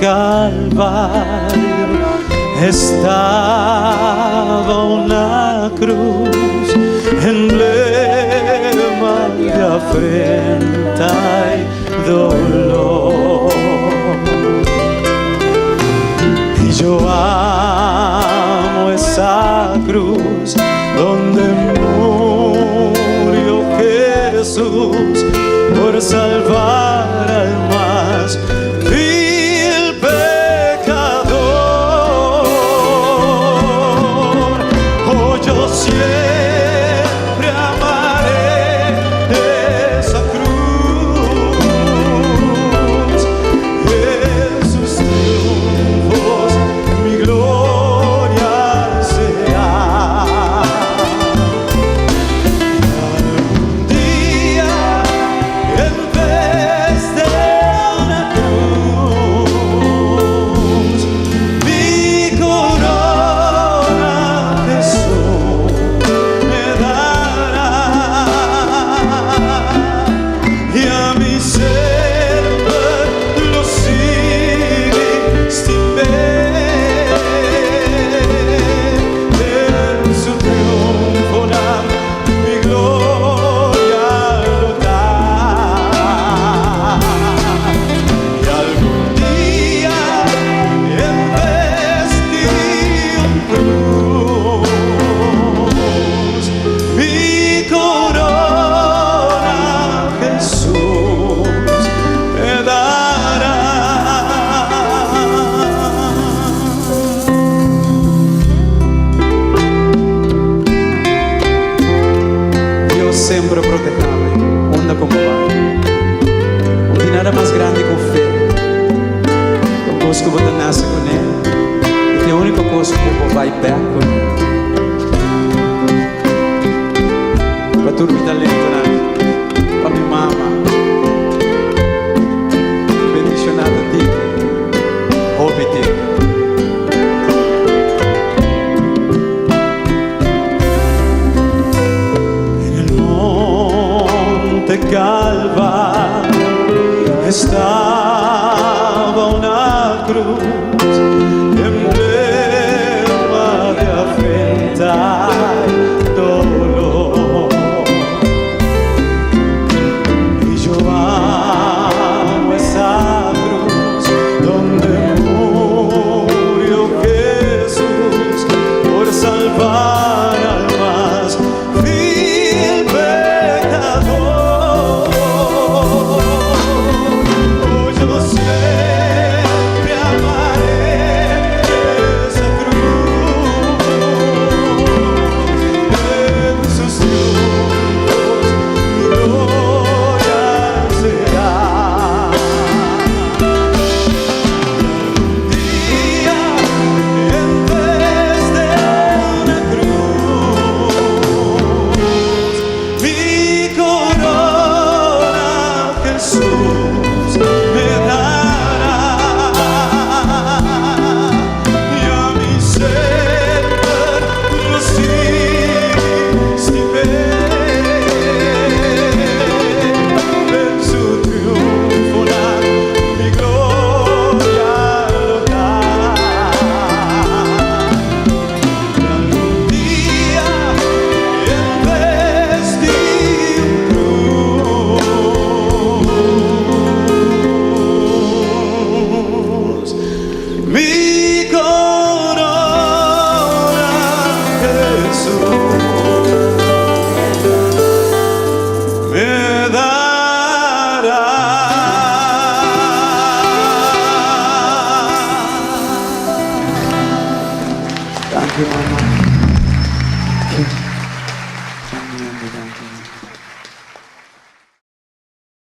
Calvario estaba una cruz, emblema de afrenta y dolor. Y yo amo esa cruz donde murió Jesús por salvar al más vil pecador. Oh, yo siempre amaré esa cruz, en sus triunfos mi gloria será. Algún día, en vez de una cruz, mi corona Jesús me dará, y a mi ser lo sigue sin ver. En su triunfo mi gloria lo da. Y algún día, en vez de un cruz, mi corona Jesús me dará. Deus sempre protegge onda como vai. Não tem nada mais grande que fé. Uma coisa que você nasce com ele, e tem a única coisa que você vai perto com ele. Para tudo que está lento, para minha mama, bendicionado a ti, ouve ti. Calvario está